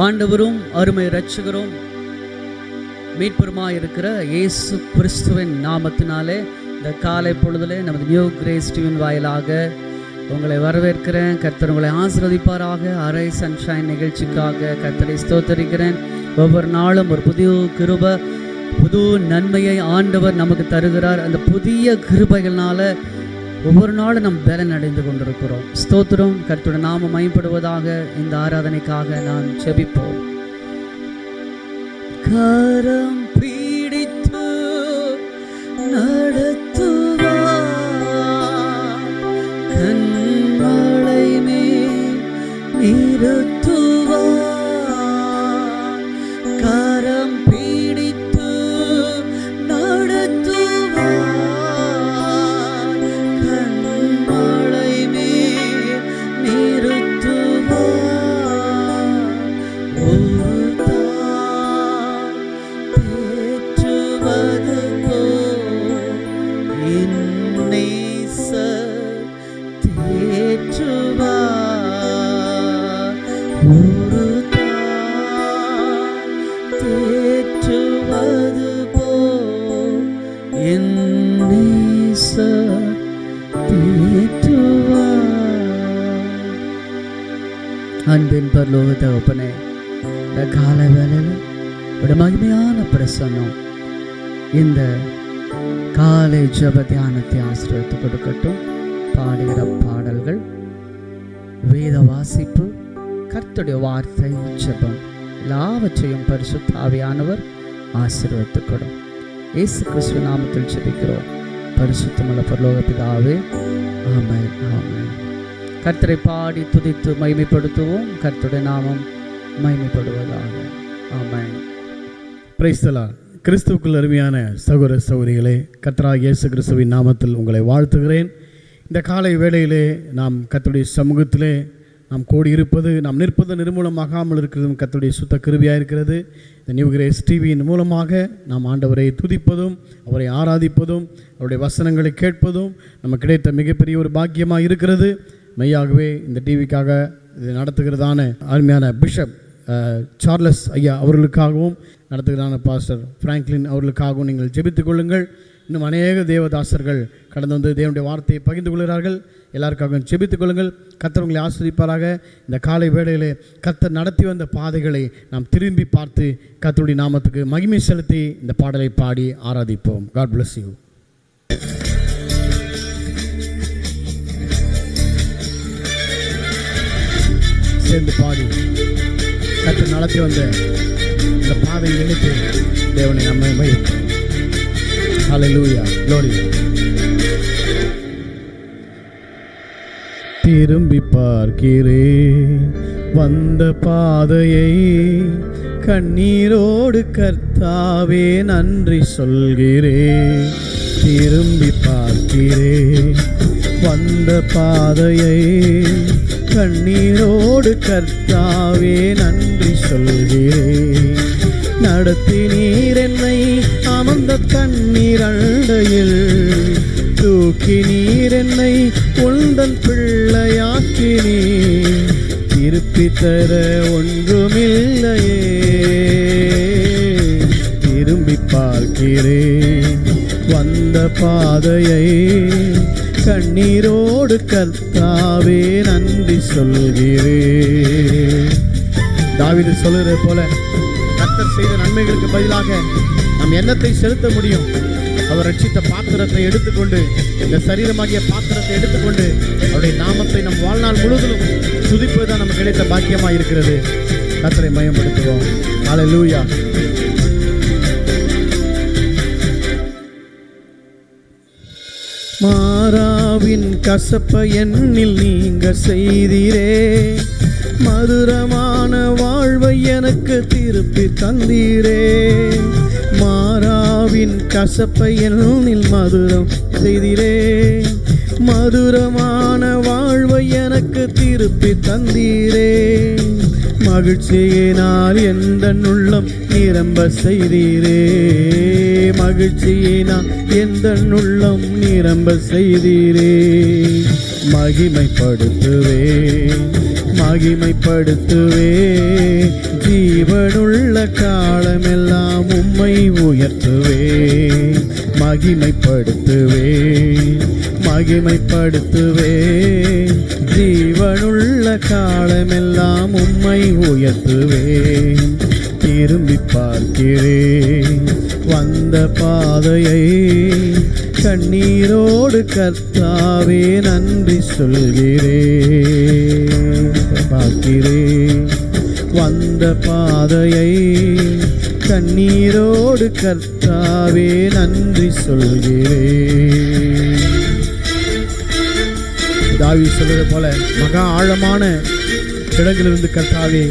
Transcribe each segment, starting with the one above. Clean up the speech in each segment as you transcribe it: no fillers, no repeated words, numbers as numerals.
ஆண்டவரும் அருமை இரட்சகரும் மீட்பருமாய் இருக்கிற இயேசு கிறிஸ்துவின் நாமத்தினாலே இந்த காலை பொழுதிலே நமது நியூ கிரேஸ் டிவியின் வாயிலாக உங்களை வரவேற்கிறேன். கர்த்தர் உங்களை ஆசீர்வதிப்பாராக. அரை சன்ஷைன் நிகழ்ச்சிக்காக கர்த்தரை ஸ்தோத்தரிக்கிறேன். ஒவ்வொரு நாளும் ஒரு புதிய கிருபை, புது நன்மையை ஆண்டவர் நமக்கு தருகிறார். அந்த புதிய கிருபைகள்னால ஒவ்வொரு நாளும் நம் பலன் அடைந்து கொண்டிருக்கிறோம். ஸ்தோத்திரம். கர்த்தருடைய நாமம் மகிமைப்படுவதாக. இந்த ஆராதனைக்காக நாம் ஜெபிப்போம். கரம் பிடித்து நடத்துவார், கண்மலை மேல் நிறுத்துவார். கரம் பிடித்து நடத்துவார், கண்மலை மேல் நிறுத்துவார். அன்பின் பரலோக தகப்பனே, இந்த காலை வேளையில் ஒரு மகிமையான பிரசன்னம் இந்த காலை ஜெப தியானத்தை ஆசீர்வதித்து கொடுக்கட்டும். பாடுகிற பாடல்கள், வேத வாசிப்பு, கர்த்தருடைய வார்த்தை, ஜெபம் எல்லாவற்றையும் பரிசுத்த ஆவியானவர் ஆசீர்வதித்து கொடும். இயேசு கிறிஸ்துவின் நாமத்தில் ஜெபிக்கிறோம் பரிசுத்தமுள்ள பரலோக பிதாவே, ஆமென், ஆமென். கர்த்தரை பாடி துதித்து மகிமைப்படுத்துவோம். கர்த்தருடைய நாமம் மகிமைப்படுவதாக. ஆமென். Praise the Lord. கிறிஸ்துவுக்குள் அருமையான சகோதர சகோதரிகளே, கர்த்தராகிய இயேசு கிறிஸ்துவின் நாமத்தில் உங்களை வாழ்த்துகிறேன். இந்த காலை வேளையிலே நாம் கர்த்தருடைய சமூகத்திலே நாம் கூடியிருப்பது, நாம் நிற்பது நிர்மூலமாகாமல் இருக்கிறதும் கர்த்தருடைய சுத்த கிருபையாக இருக்கிறது. இந்த நியூ கிரேஸ் டிவியின் மூலமாக நாம் ஆண்டவரை துதிப்பதும் அவரை ஆராதிப்பதும் அவருடைய வசனங்களை கேட்பதும் நமக்கு கிடைத்த மிகப்பெரிய ஒரு பாக்கியமாக இருக்கிறது. மெய்யாகவே இந்த டிவிக்காக இது நடத்துகிறதான அருமையான பிஷப் சார்லஸ் ஐயா அவர்களுக்காகவும் நடத்துகிறதான பாஸ்டர் பிராங்க்லின் அவர்களுக்காகவும் நீங்கள் ஜெபித்துக் கொள்ளுங்கள். இன்னும் அநேக தேவதாசர்கள் கடந்து வந்து தேவனுடைய வார்த்தையை பகிர்ந்து கொள்கிறார்கள். எல்லாருக்காகவும் ஜெபித்துக் கொள்ளுங்கள். கர்த்தர் உங்களை ஆசீர்வதிப்பாராக. இந்த காலை வேளையிலே கர்த்தர் நடத்தி வந்த பாதைகளை நாம் திரும்பி பார்த்து கர்த்தருடைய நாமத்துக்கு மகிமை செலுத்தி இந்த பாடலை பாடி ஆராதிப்போம். God bless you. சேர்ந்து பாடி கர்த்தர் நடத்தி வந்த இந்த பாதையை நினைத்து தேவனை நம்மை மகிழ்ப்போம். ஹல்லேலூயா, க்ளோரி. திரும்பி பார்க்கிறேன் வந்த பாதையை, கண்ணீரோடு கர்த்தாவே நன்றி சொல்கிறேன். திரும்பி பார்க்கிறேன் வந்த பாதையை, கண்ணீரோடு கர்த்தாவே நன்றி சொல்கிறேன். நடத்தினீர் என்னை அமர்ந்த தண்ணீர் அண்டையில், தூக்கி நீர் என்னை உந்தன் பிள்ளையாக்கினீர். திருப்பி தர ஒன்றுமில்லையே, திரும்பி பார்க்கிறேன் வந்த பாதையை, கண்ணீரோடு கர்த்தாவே நன்றி சொல்கிறேன். தாவீது சொல்லுறது போல கர்த்தர் செய்த நன்மைகளுக்கு பதிலாக நாம் எண்ணத்தை செலுத்த முடியும். அவர் ரட்சித்த பாத்திரத்தை எடுத்துக்கொண்டு, இந்த சரீரமாகிய பாத்திரத்தை எடுத்துக்கொண்டு அவருடைய நாமத்தை நம் வாழ்நாள் முழுவதும் துதிப்பதுதான் நமக்கு கிடைத்த பாக்கியமாக இருக்கிறது. கர்த்தரை மகிமைப்படுத்துவோம். ஹல்லேலூயா. மாறாவின் கசப்ப எண்ணில் நீங்க செய்தீரே, மதுரமான வாழ்வை எனக்கு திருப்பி தந்தீரே. மாறாவின் கசப்பை எண்ணில் மதுரம் செய்தீரே, மதுரமான வாழ்வை எனக்கு திருப்பி தந்தீரே. மகிழ்ச்சியினால் எந்த உள்ளம் நிரம்ப செய்தீரே, மகிழ்ச்சியினால் எந்த உள்ளம் நிரம்ப செய்தீரே. மகிமைப்படுத்துவேன் மகிமைப்படுத்துவேன். ஜீவனுள்ள காலமெல்லாம் உம்மை உயர்த்துவேன். மகிமைப்படுத்துவேன் மகிமைப்படுத்துவேன். ஜீவனுள்ள காலமெல்லாம் உம்மை உயர்த்துவேன். திரும்பி பார்க்கிறேன் வந்த பாதையை, கண்ணீரோடு கர்த்தாவே நன்றி சொல்கிறேன். பார்க்கிறேன் வந்த பாதையை, கண்ணீரோடு கர்த்தாவே நன்றி சொல்கிறேன். தாவீது சொல்வது போல மகா ஆழமான இடங்களிலிருந்து கர்த்தாவே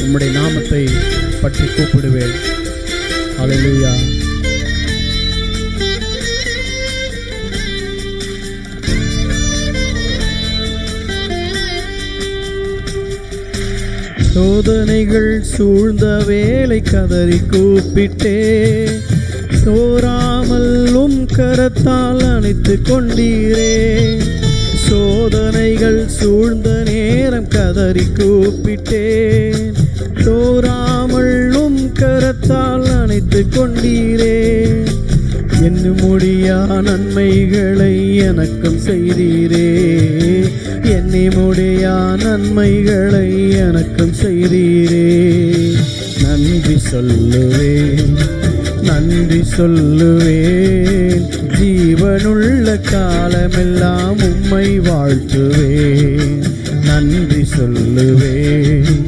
உம்முடைய நாமத்தை பற்றி கூப்பிடுவேன். ஹல்லேலூயா. சோதனைகள் சூழ்ந்த வேளை கதறி கூப்பிட்டே, சோராமல் கரத்தால் அணைத்து கொண்டீரே. சோதனைகள் சூழ்ந்த நேரம் கதறி கூப்பிட்டேன், சோராமல் கரத்தால் அணைத்து கொண்டீரே. எண்ணு முடியா நன்மைகளை எனக்கும் செய்தீரே, எண்ணி முடியா நன்மைகளை எனக்கும் செய்தீரே. நன்றி சொல்லுவேன் நன்றி சொல்லுவேன். ஜீவனுள்ள காலமெல்லாம் உம்மை வாழ்த்துவேன். நன்றி சொல்லுவேன்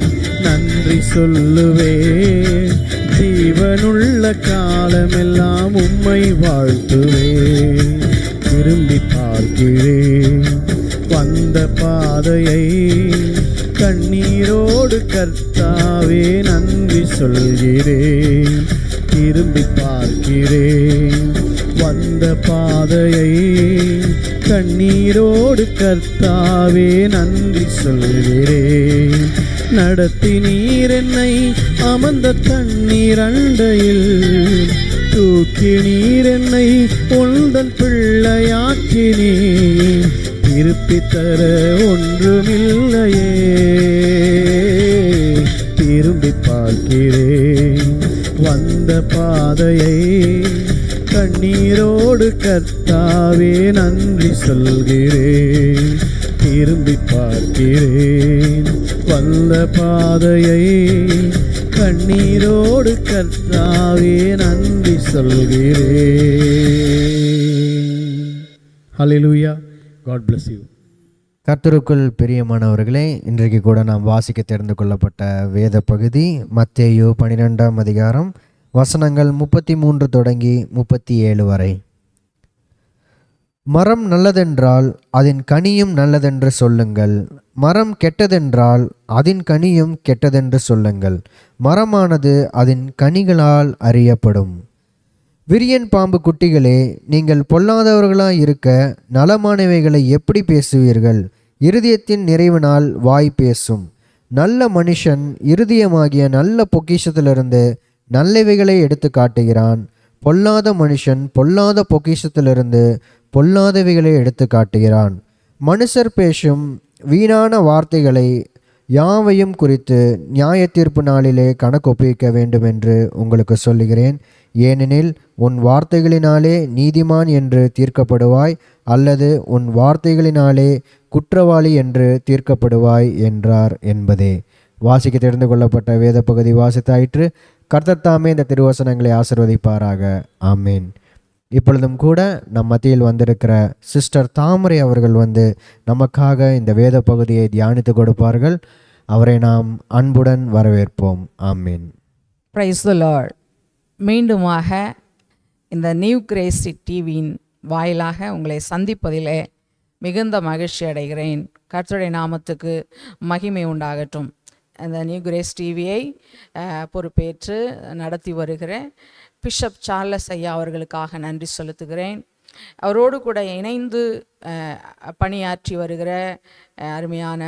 நன்றி சொல்லுவேன். ஜீவனுள்ள காலமெல்லாம் உம்மை வாழ்த்துவேன். திரும்பி பார்க்கிறேன் வந்த பாதையை, கண்ணீரோடு கர்த்தாவே நன்றி சொல்கிறேன். திரும்பி பார்க்கிறேன் வந்த பாதையை, கண்ணீரோடு கர்த்தாவே நன்றி சொல்கிறேன். நடத்தி நீர் என்னை அமர்ந்த தண்ணீர் அண்டையில், தூக்கி நீர் என்னை உந்தன் பிள்ளையாக்கினீர். திருப்பி தர ஒன்றுமில்லையே, திரும்பி பார்க்கிறேன் வந்த பாதையை, கண்ணீரோடு கர்த்தாவே நன்றி சொல்கிறேன். திரும்பி பார்க்கிறேன் வந்த பாதையை, கண்ணீரோடு கர்த்தாவே நன்றி சொல்கிறேன். ஹல்லேலூயா. God bless you. கர்த்தருக்குள் பிரியமானவர்களே, இன்றைக்கு கூட நாம் வாசிக்க தெரிந்து கொள்ளப்பட்ட வேத பகுதி மத்தேயு 12ஆம் அதிகாரம் வசனங்கள் 33 தொடங்கி 37 வரை. மரம் நல்லதென்றால் அதன் கனியும் நல்லதென்று சொல்லுங்கள், மரம் கெட்டதென்றால் அதன் கனியும் கெட்டதென்று சொல்லுங்கள். மரமானது அதன் கனிகளால் அறியப்படும். விரியன் பாம்பு குட்டிகளே, நீங்கள் பொல்லாதவர்களாய் இருக்க நலமானவைகளை எப்படி பேசுவீர்கள்? இருதயத்தின் நிறைவினால் வாய் பேசும். நல்ல மனுஷன் இருதயமாகிய நல்ல பொக்கிஷத்திலிருந்து நல்லவைகளை எடுத்து காட்டுகிறான். பொல்லாத மனுஷன் பொல்லாத பொக்கிஷத்திலிருந்து பொல்லாதவைகளை எடுத்து காட்டுகிறான். மனுஷர் பேசும் வீணான வார்த்தைகளை யாவையும் குறித்து நியாய தீர்ப்பு நாளிலே கணக்கு ஒப்புவிக்க வேண்டும் என்று உங்களுக்கு சொல்லுகிறேன். ஏனெனில் உன் வார்த்தைகளினாலே நீதிமான் என்று தீர்க்கப்படுவாய், அல்லது உன் வார்த்தைகளினாலே குற்றவாளி என்று தீர்க்கப்படுவாய் என்றார் என்பதே. வாசிக்க தெரிந்து கொள்ளப்பட்ட வேத பகுதி வாசித்தாயிற்று. கர்த்தர் தாமே இந்த திருவசனங்களை ஆசீர்வதிப்பாராக. ஆமேன். இப்பொழுதும் கூட நம் மத்தியில் வந்திருக்கிற சிஸ்டர் தாமரை அவர்கள் நமக்காக இந்த வேத பகுதியை தியானித்து கொடுப்பார்கள். அவரை நாம் அன்புடன் வரவேற்போம். ஆமீன். Price the Lord. மீண்டுமாக இந்த நியூ கிரேஸ் டிவியின் வாயிலாக உங்களை சந்திப்பதிலே மிகுந்த மகிழ்ச்சி அடைகிறேன். கர்த்தருடைய நாமத்துக்கு மகிமை உண்டாகட்டும். அந்த நியூ கிரேஸ் டிவியை பொறுப்பேற்று நடத்தி வருகிற பிஷப் சார்லஸ் ஐயா அவர்களுக்காக நன்றி செலுத்துகிறேன். அவரோடு கூட இணைந்து பணியாற்றி வருகிற அருமையான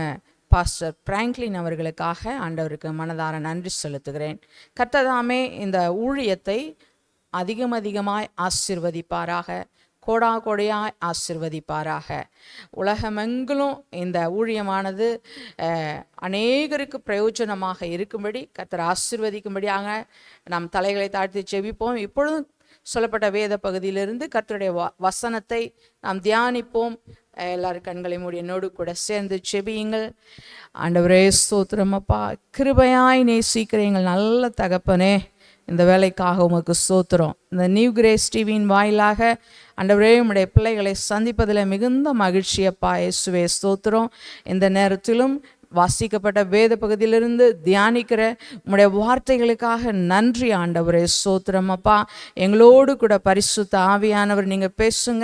பாஸ்டர் பிராங்க்லின் அவர்களுக்காக ஆண்டவருக்கு மனதார நன்றி செலுத்துகிறேன். கர்த்தர் தாமே இந்த ஊழியத்தை அதிகமாய் ஆசீர்வதிப்பாராக, கோடா கோடியாய் ஆசிர்வதிப்பாராக. உலகமெங்கிலும் இந்த ஊழியமானது அநேகருக்கு பிரயோஜனமாக இருக்கும்படி கர்த்தர் ஆசிர்வதிக்கும்படியாக நாம் தலைகளை தாழ்த்தி ஜெபிப்போம். இப்பொழுதும் சொல்லப்பட்ட வேத பகுதியிலிருந்து கர்த்தருடைய வசனத்தை நாம் தியானிப்போம். எல்லாரும் கண்களை மூடி என்னோடு கூட சேர்ந்து ஜெபியுங்கள். ஆண்டவரே ஸ்தோத்திரம் அப்பா, கிருபையாய் நேசிக்கிற எங்கள் நல்ல தகப்பனே, இந்த வேலைக்காக உமக்கு ஸ்தோத்திரம். இந்த நியூ கிரேஸ் டிவியின் வாயிலாக ஆண்டவரே உம்முடைய பிள்ளைகளை சந்திப்பதில் மிகுந்த மகிழ்ச்சி அப்பா. இயேசுவே ஸ்தோத்திரம். இந்த நேரத்திலும் வாசிக்கப்பட்ட வேத பகுதியிலிருந்து தியானிக்கிற உம்முடைய வார்த்தைகளுக்காக நன்றி ஆண்டவரே ஸ்தோத்திரம் அப்பா. எங்களோடு கூட பரிசுத்த ஆவியானவர் நீங்கள் பேசுங்க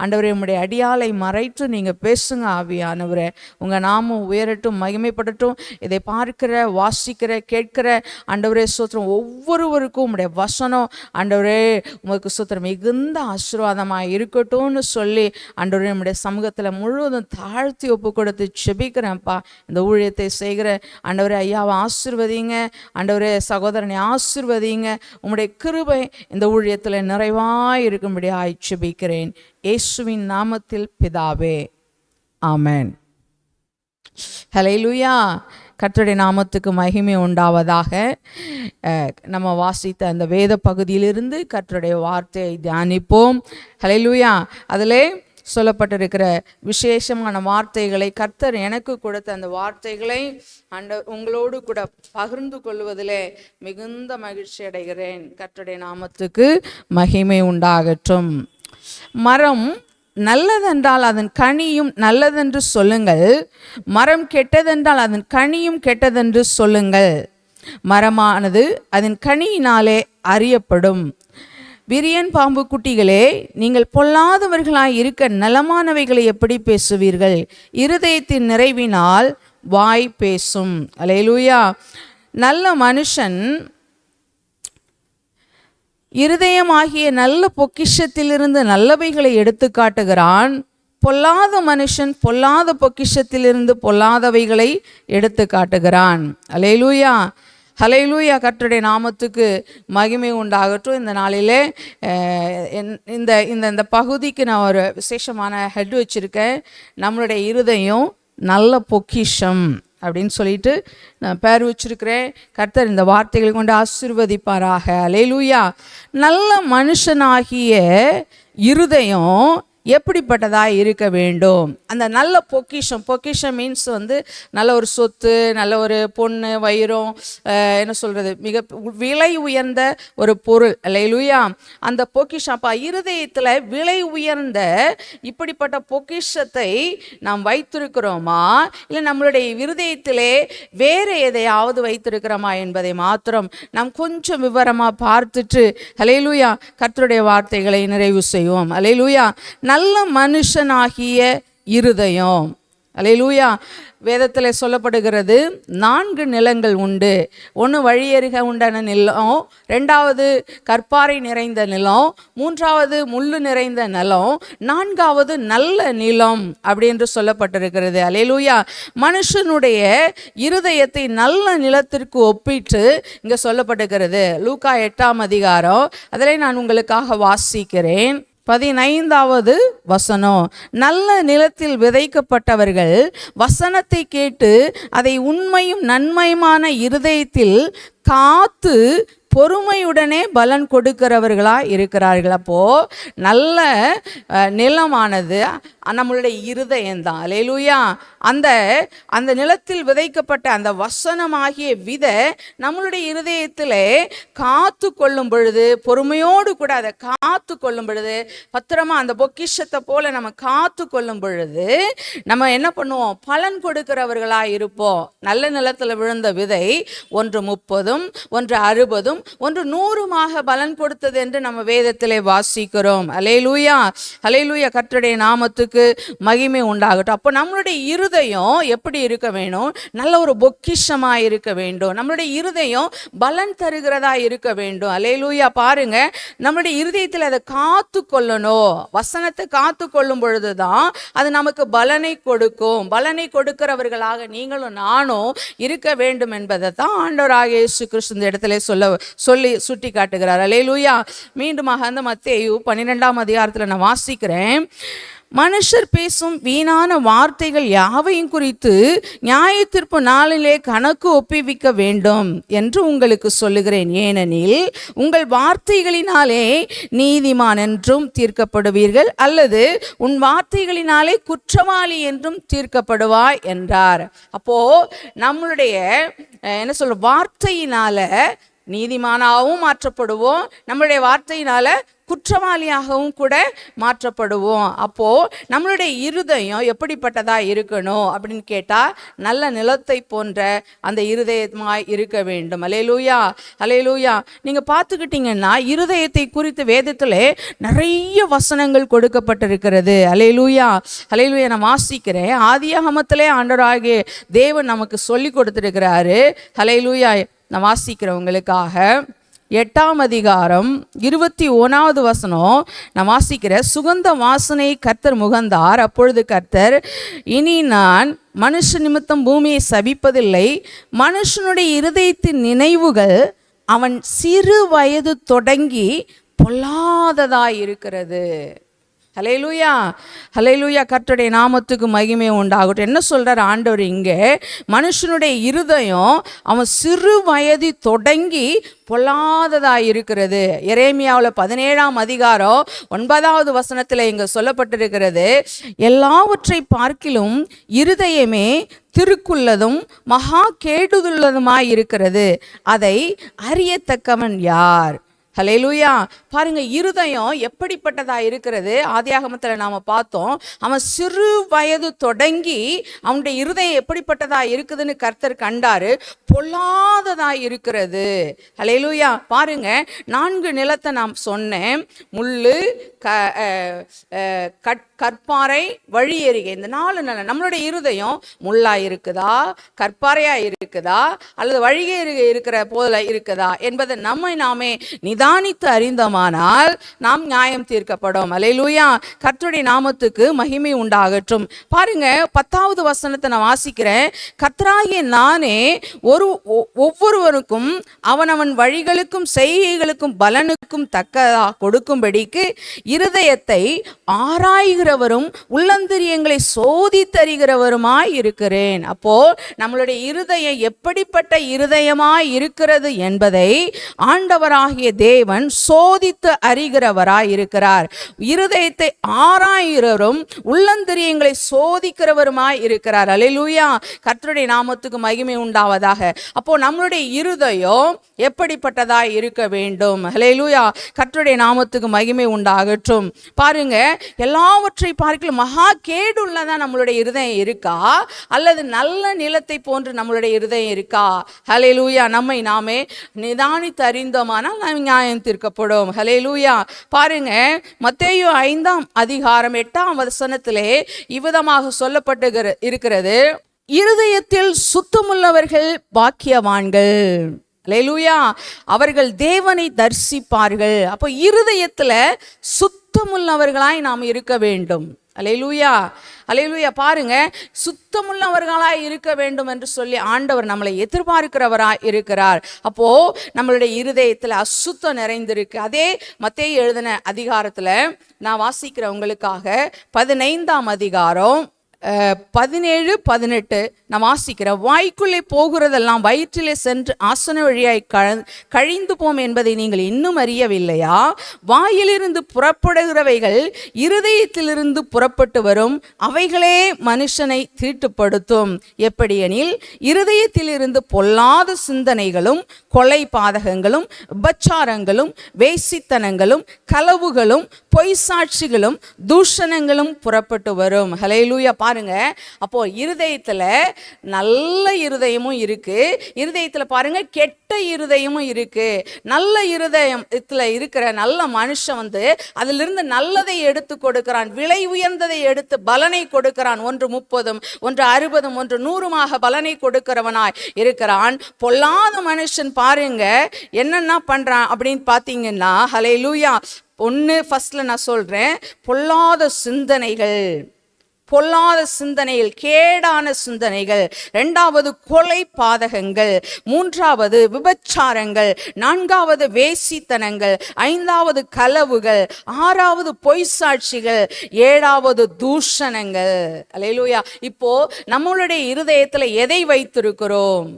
ஆண்டவரே. உம்முடைய அடியாலை மறைத்து நீங்கள் பேசுங்க ஆவியானவரே. உங்கள் நாமம் உயரட்டும், மகிமைப்படட்டும். இதை பார்க்கிற, வாசிக்கிற, கேட்கிற ஆண்டவரே ஸ்தோத்திரம் ஒவ்வொருவருக்கும் உம்முடைய வசனம் ஆண்டவரே உமக்கு ஸ்தோத்திரம் மிகுந்த ஆசீர்வாதமாக இருக்கட்டும்னு சொல்லி ஆண்டவரே உம்முடைய சமூகத்தில் முழுவதும் தாழ்த்தி ஒப்பு கொடுத்து ஜெபிக்கிறேன்ப்பா. இந்த ஊழியத்தை செய்கிற ஆண்டவரே ஐயாவை ஆசீர்வதிங்க ஆண்டவரே, சகோதரனை ஆசீர்வதிங்க. உம்முடைய கிருபை இந்த ஊழியத்தில் நிறைவாய் இருக்கும்படி ஜெபிக்கிறேன் இயேசுவின் நாமத்தில் பிதாவே, ஆமென். ஹல்லேலூயா. கர்த்தருடைய நாமத்துக்கு மகிமை உண்டாவதாக. நம்ம வாசித்த அந்த வேத பகுதியிலிருந்து கர்த்தருடைய வார்த்தையை தியானிப்போம். ஹல்லேலூயா. அதிலே சொல்லப்பட்டிருக்கிற விசேஷமான வார்த்தைகளை, கர்த்தர் எனக்கு கொடுத்த அந்த வார்த்தைகளை உங்களோடு கூட பகிர்ந்து கொள்வதிலே மிகுந்த மகிழ்ச்சி அடைகிறேன். கர்த்தருடைய நாமத்துக்கு மகிமை உண்டாகட்டும். மரம் நல்லதென்றால் அதன் கனியும் நல்லதென்று சொல்லுங்கள், மரம் கெட்டதென்றால் அதன் கனியும் கெட்டதென்று சொல்லுங்கள். மரமானது அதன் கனியினாலே அறியப்படும். விரியன் பாம்பு குட்டிகளே, நீங்கள் பொல்லாதவர்களாய் இருக்க நலமானவைகளை எப்படி பேசுவீர்கள்? இருதயத்தின் நிறைவினால் வாய் பேசும். அல்லேலூயா. நல்ல மனுஷன் இருதயமாகிய நல்ல பொக்கிஷத்திலிருந்து நல்லவைகளை எடுத்து காட்டுகிறான். பொல்லாத மனுஷன் பொல்லாத பொக்கிஷத்திலிருந்து பொல்லாதவைகளை எடுத்து காட்டுகிறான். அல்லேலூயா. ஹல்லேலூயா. கர்த்தருடைய நாமத்துக்கு மகிமை உண்டாகட்டும். இந்த நாளிலே இந்த இந்த பகுதிக்கு நான் ஒரு விசேஷமான ஹெட் வச்சுருக்கேன். நம்மளுடைய இருதயம் நல்ல பொக்கிஷம் அப்படின்னு சொல்லிட்டு நான் பேர் வச்சிருக்கிறேன். கர்த்தர் இந்த வார்த்தைகளை கொண்டு ஆசீர்வதிப்பாராக. அல்லேலூயா. நல்ல மனுஷனாகிய இருதயம் எப்படிப்பட்டதாக இருக்க வேண்டும்? அந்த நல்ல பொக்கிஷம், பொக்கிஷம் மீன்ஸ் நல்ல ஒரு சொத்து, நல்ல ஒரு பொண்ணு, வைரம், என்ன சொல்கிறது, மிக விலை உயர்ந்த ஒரு பொருள். அல்லேலூயா. அந்த பொக்கிஷம் அப்போ இருதயத்தில் விலை உயர்ந்த இப்படிப்பட்ட பொக்கிஷத்தை நாம் வைத்திருக்கிறோமா, இல்லை நம்மளுடைய இருதயத்திலே வேறு எதையாவது வைத்திருக்கிறோமா என்பதை மாத்திரம் நாம் கொஞ்சம் விவரமாக பார்த்துட்டு அல்லேலூயா கர்த்தருடைய வார்த்தைகளை நிறைவு செய்வோம். அல்லேலூயா. நல்ல மனுஷனாகிய இருதயம். அல்லேலூயா. வேதத்தில் சொல்லப்படுகிறது 4 நிலங்கள் உண்டு. ஒன்று வழியருக உண்டான நிலம், 2வது கற்பாறை நிறைந்த நிலம், 3வது முள்ளு நிறைந்த நிலம், 4வது நல்ல நிலம் அப்படி என்று சொல்லப்பட்டிருக்கிறது. அல்லேலூயா. மனுஷனுடைய இருதயத்தை நல்ல நிலத்திற்கு ஒப்பிட்டு இங்கே சொல்லப்பட்டிருக்கிறது. லூக்கா 8ஆம் அதிகாரம், அதில் நான் உங்களுக்காக வாசிக்கிறேன். 15வது வசனம். நல்ல நிலத்தில் விதைக்கப்பட்டவர்கள் வசனத்தை கேட்டு அதை உண்மையும் நன்மையுமான இருதயத்தில் காத்து பொறுமையுடனே பலன் கொடுக்கிறவர்களா இருக்கிறார்கள். அப்போது நல்ல நிலமானது நம்மளுடைய இருதயம்தான். அல்லேலூயா. அந்த நிலத்தில் விதைக்கப்பட்ட அந்த வசனமாகிய விதை நம்மளுடைய இருதயத்தில் காத்து கொள்ளும் பொழுது, பொறுமையோடு கூட அதை காத்து கொள்ளும் பொழுது, பத்திரமா அந்த பொக்கிஷத்தை போல நம்ம காத்து கொள்ளும் பொழுது நம்ம என்ன பண்ணுவோம்? பலன் கொடுக்கிறவர்களாக இருப்போம். நல்ல நிலத்தில் விழுந்த விதை ஒன்று 30, ஒன்று 60, ஒன்று 100 பலன் கொடுத்தது என்று நம்ம வேதத்திலே வாசிக்கிறோம். அல்லேலூயா. அல்லேலூயா. கர்த்தருடைய நாமத்துக்கு மகிமை உண்டாகட்டும். அப்போ நம்மளுடைய இருதயம் எப்படி இருக்க வேணும்? நல்ல ஒரு பொக்கிஷமாக இருக்க வேண்டும். நம்மளுடைய இருதயம் பலன் தருகிறதா இருக்க வேண்டும். அல்லேலூயா. பாருங்க, நம்மளுடைய இருதயத்தில் அதை காத்து கொள்ளணும். வசனத்தை காத்து கொள்ளும் பொழுதுதான் அது நமக்கு பலனை கொடுக்கும். பலனை கொடுக்கிறவர்களாக நீங்களும் நானும் இருக்க வேண்டும் என்பதை தான் ஆண்டவராகிய இயேசு கிறிஸ்து இந்த இடத்துல சொல்லி சுட்டி காட்டுகிறார். அல்லேலூயா. மீண்டுமாக அந்த மத்தேயு 12ஆம் அதிகாரத்தில் நான் வாசிக்கிறேன். மனுஷர் பேசும் வீணான வார்த்தைகள் யாவையும் குறித்து நியாயத்தீர்ப்பு நாளிலே கணக்கு ஒப்புவிக்க வேண்டும் என்று உங்களுக்கு சொல்லுகிறேன். ஏனெனில் உங்கள் வார்த்தைகளினாலே நீதிமான் என்றும் தீர்க்கப்படுவீர்கள், அல்லது உன் வார்த்தைகளினாலே குற்றவாளி என்றும் தீர்க்கப்படுவாய் என்றார். அப்போ நம்மளுடைய வார்த்தையினால நீதிமானாகவும் மாற்றப்படுவோம், நம்மளுடைய வார்த்தையினால குற்றவாளியாகவும் கூட மாற்றப்படுவோம். அப்போது நம்மளுடைய இருதயம் எப்படிப்பட்டதா இருக்கணும் அப்படின்னு கேட்டால், நல்ல நிலத்தை போன்ற அந்த இருதயமாய் இருக்க வேண்டும். அல்லேலூயா, அல்லேலூயா. நீங்கள் பார்த்துக்கிட்டிங்கன்னா இருதயத்தை குறித்து வேதத்தில் நிறைய வசனங்கள் கொடுக்கப்பட்டிருக்கிறது. அல்லேலூயா, அல்லேலூயா. நான் வாசிக்கிறேன். ஆதியாகமத்திலே ஆண்டவராகிய தேவன் நமக்கு சொல்லி கொடுத்துருக்கிறாரு. அல்லேலூயா. நான் வாசிக்கிறவங்களுக்காக 8ஆம் அதிகாரம் 21வது வசனம் நான் வாசிக்கிற. சுகந்த வாசனை கர்த்தர் முகந்தார். அப்பொழுது கர்த்தர், இனி நான் மனுஷ நிமித்தம் பூமியை சபிப்பதில்லை, மனுஷனுடைய இருதயத்தின் நினைவுகள் அவன் சிறு வயது தொடங்கி பொல்லாததாய் இருக்கிறது. ஹல்லேலூயா, ஹல்லேலூயா. கர்த்தருடைய நாமத்துக்கு மகிமை உண்டாகட்டும். என்ன சொல்கிறார் ஆண்டவர் இங்கே? மனுஷனுடைய இருதயம் அவன் சிறு வயது தொடங்கி பொல்லாததாக இருக்கிறது. எரேமியாவில் 17ஆம் அதிகாரம் 9வது வசனத்தில் இங்கே சொல்லப்பட்டிருக்கிறது, எல்லாவற்றை பார்க்கிலும் இருதயமே திருக்குள்ளதும் மகா கேடுதுள்ளதுமாய் இருக்கிறது, அதை அறியத்தக்கவன் யார்? ஹல்லேலூயா. பாருங்க, இருதயம் எப்படிப்பட்டதா இருக்கிறது. ஆதியாகமத்தில் நாம் பார்த்தோம், அவன் சிறு வயது தொடங்கி அவனுடைய இருதயம் எப்படிப்பட்டதா இருக்குதுன்னு கர்த்தர் கண்டாரு. பொல்லாததா இருக்கிறது. ஹல்லேலூயா. பாருங்க, 4 நிலத்தை நான் சொன்னேன். முள்ளு, கற்பாறை, வழி எறிகை. இந்த 4 நிலம். நம்மளுடைய இருதயம் முள்ளா இருக்குதா, கற்பாறையா இருக்குதா, அல்லது வழி எறிகை இருக்கிற போல இருக்குதா என்பதை நாமே நிதானித்து அறிந்தோமானால் நாம் நியாயம் தீர்க்கப்படும். அல்லேலூயா. கர்த்தருடைய நாமத்துக்கு மகிமை உண்டாகட்டும். பாருங்க, 10வது வசனத்தை நான் வாசிக்கிறேன். கர்த்தராகிய நானே ஒவ்வொருவருக்கும் அவனவன் வழிகளுக்கும் செய்கைகளுக்கும் பலனுக்கும் தக்கதா கொடுக்கும்படிக்கு இருதயத்தை ஆராய்கிறவரும் உள்ளந்தரியங்களை சோதித்தறிகிறவருமாய் இருக்கிறேன். அப்போ நம்மளுடைய இருதயம் எப்படிப்பட்ட இருதயமாய் இருக்கிறது என்பதை ஆண்டவராகிய தேவன் சோதித்து அறிகிறவராய் இருக்கிறார். இருதயத்தை ஆராய்கிறவரும் உள்ளந்தரியங்களை சோதிக்கிறவருமாய் இருக்கிறார். அல்லேலூயா. கர்த்தருடைய நாமத்துக்கு மகிமை உண்டாவதாக. அப்போ நம்மளுடைய இருதயம் எப்படிப்பட்டதாய் இருக்க வேண்டும்? அல்லேலூயா. கர்த்தருடைய நாமத்துக்கு மகிமை உண்டாகட்டும். பாருங்க, எல்லாவற்றை பார்க்கலாம் மகா கேடுள்ளதா நம்மளுடைய இருதயம் இருக்கா, அல்லது நல்ல நிலத்தை போன்று நம்மளுடைய இருதயம் இருக்கா? ஹல்லேலூயா. நம்மை நாமே நிதானித்து அறிந்தோமானால் நாம் நியாயம் தீர்க்கப்படும். ஹல்லேலூயா. பாருங்க, மத்தேயு 5ஆம் அதிகாரம் 8ஆம் வசனத்திலே இவ்விதமாக சொல்லப்பட்டு இருக்கிறது, இருதயத்தில் சுத்தமுள்ளவர்கள் பாக்கியவான்கள். அல்லேலூயா. அவர்கள் தேவனை தரிசிப்பார்கள். அப்போ இருதயத்தில் சுத்தமுள்ளவர்களாய் நாம் இருக்க வேண்டும். அல்லேலூயா, அல்லேலூயா. பாருங்க, சுத்தமுள்ளவர்களாய் இருக்க வேண்டும் என்று சொல்லி ஆண்டவர் நம்மளை எதிர்பார்க்கிறவராய் இருக்கிறார். அப்போ நம்மளுடைய இருதயத்தில் அசுத்தம் நிறைந்திருக்கு. அதே மத்தேயு எழுதின அதிகாரத்தில் நான் வாசிக்கிறவங்களுக்காக 15ஆம் அதிகாரம் 17-18 நான் வாசிக்கிறேன். வாய்க்குள்ளே போகிறதெல்லாம் வயிற்றிலே சென்று ஆசன வழியாய் கழிந்து போம் என்பதை நீங்கள் இன்னும் அறியவில்லையா? வாயிலிருந்து புறப்படுகிறவைகள் இருதயத்திலிருந்து புறப்பட்டு வரும், அவைகளே மனுஷனை தீட்டுப்படுத்தும். எப்படியெனில் இருதயத்திலிருந்து பொல்லாத சிந்தனைகளும் கொலை பாதகங்களும் உபச்சாரங்களும் வேசித்தனங்களும் களவுகளும் பொய் சாட்சிகளும் தூஷணங்களும் புறப்பட்டு வரும். ஹல்லேலூயா. பாருங்க, அப்போ இருதயத்துல நல்ல இருதயமும் இருக்கு, இருதயத்துல பாருங்க கெட்ட இருதயமும் இருக்கு. நல்ல இருதயத்துல இருக்கிற நல்ல மனுஷன் அதிலிருந்து நல்லதை எடுத்து கொடுக்கிறான், விலை உயர்ந்ததை எடுத்து பலனை கொடுக்கிறான். 1 30, 1 60, 1 100 பலனை கொடுக்கிறவனாய் இருக்கிறான். பொல்லாத மனுஷன் பாருங்க என்னென்ன பண்றான் அப்படின்னு பார்த்தீங்கன்னா, ஹல்லேலூயா, ஃபர்ஸ்ட்ல நான் சொல்றேன், பொல்லாத சிந்தனைகள். பொல்லாத சிந்தனைகள், கேடான சிந்தனைகள். 2வது கொலை பாதகங்கள். 3வது விபச்சாரங்கள். 4வது வேசித்தனங்கள். 5வது களவுகள். 6வது பொய் சாட்சிகள். 7வது தூஷணங்கள். அல்லேலூயா. இப்போ நம்மளுடைய இருதயத்தில் எதை வைத்திருக்கிறோம்?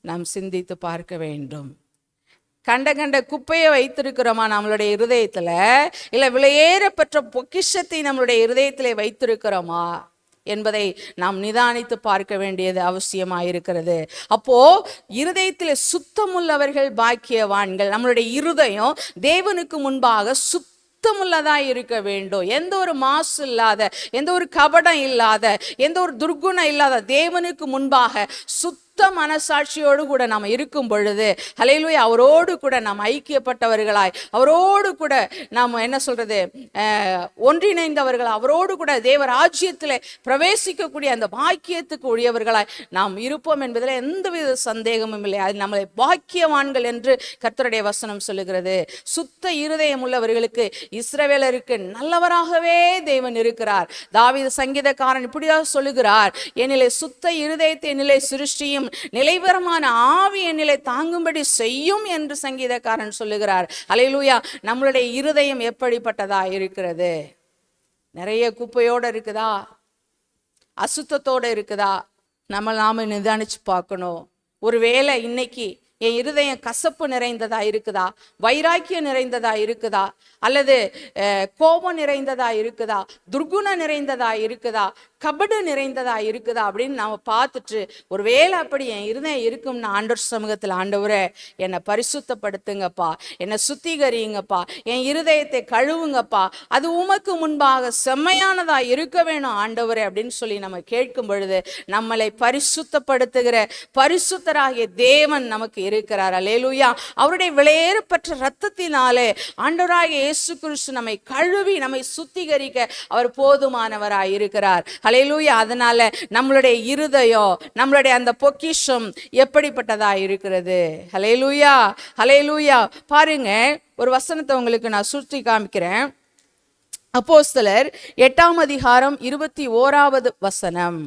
நாம் சிந்தித்து பார்க்க வேண்டும். கண்ட குப்பையை வைத்திருக்கிறோமா நம்மளுடைய இருதயத்தில்? இல்லை விலையேறப்பெற்ற பொக்கிஷத்தை நம்மளுடைய இருதயத்தில் வைத்திருக்கிறோமா என்பதை நாம் நிதானித்து பார்க்க வேண்டியது அவசியமாயிருக்கிறது. அப்போ இருதயத்தில் சுத்தமுள்ளவர்கள் பாக்கியவான்கள். நம்மளுடைய இருதயம் தேவனுக்கு முன்பாக சுத்தமுள்ளதாக இருக்க வேண்டும். எந்த ஒரு மாசு இல்லாத, எந்த ஒரு கபடம் இல்லாத, எந்த ஒரு துர்குணம் இல்லாத, தேவனுக்கு முன்பாக சுத்த மனசாட்சியோடு கூட நாம் இருக்கும் பொழுது, ஹல்லேலூயா, அவரோடு கூட நாம் ஐக்கியப்பட்டவர்களாய், அவரோடு கூட நாம் என்ன சொல்றது, ஒன்றிணைந்தவர்கள், அவரோடு கூட தேவ ராஜ்யத்தில் பிரவேசிக்கக்கூடிய அந்த பாக்கியத்துக்கு உரியவர்களாய் நாம் இருப்போம் என்பதில் எந்தவித சந்தேகமும் இல்லை. அது நம்மளை பாக்கியவான்கள் என்று கர்த்தருடைய வசனம் சொல்லுகிறது. சுத்த இருதயம் உள்ளவர்களுக்கு, இஸ்ரவேலருக்கு நல்லவராகவே தேவன் இருக்கிறார். தாவீது சங்கீதக்காரன் இப்படியாக சொல்லுகிறார், என்னிலே சுத்த இருதயத்தை என்னிலே சிருஷ்டியும், நிலைவரமான ஆவி என்னிலே தாங்கும்படி செய்யும் என்று சங்கீதக்காரன் சொல்லுகிறார். அல்லேலூயா. நம்மளுடைய இருதயம் எப்படிப்பட்டதா இருக்கிறது? நிறைய குப்பையோட இருக்குதா? அசுத்தத்தோட இருக்குதா? நாம நிதானிச்சு பார்க்கணும். ஒருவேளை இன்னைக்கு என் இருதயம் கசப்பு நிறைந்ததா இருக்குதா, வைராக்கியம் நிறைந்ததா இருக்குதா, அல்லது கோபம் நிறைந்ததா இருக்குதா, துர்குணம் நிறைந்ததா இருக்குதா, கபடு நிறைந்ததா இருக்குதா அப்படின்னு நாம் பார்த்துட்டு, ஒருவேளை அப்படி என் இருதயம் இருக்கும்னா ஆண்டவர் சமூகத்தில், ஆண்டவரே என்னை பரிசுத்தப்படுத்துங்கப்பா, என்னை சுத்திகரியுங்கப்பா, என் இருதயத்தை கழுவுங்கப்பா, அது உமக்கு முன்பாக செம்மையானதா இருக்க வேணும் ஆண்டவரே அப்படின்னு சொல்லி நம்ம கேட்கும் பொழுது, நம்மளை பரிசுத்தப்படுத்துகிற பரிசுத்தராகிய தேவன் நமக்கு இருக்கிறார். அல்லேலூயா. அவருடைய விலையேறப்பெற்ற இரத்தத்தினாலே ஆண்டவராகிய இயேசு கிறிஸ்து நம்மை கழுவி நம்மை சுத்திகரிக்க அவர் போதுமானவராய் இருக்கிறார். அல்லேலூயா. அதனால நம்மளுடைய இருதயம், நம்மளுடைய அந்த பொக்கிஷம் எப்படிப்பட்டதா இருக்கிறது? அல்லேலூயா, அல்லேலூயா. பாருங்க, ஒரு வசனத்தை உங்களுக்கு நான் சுற்றி காமிக்கிறேன். அப்போஸ்தலர் 8ஆம் அதிகாரம் 21வது வசனம்.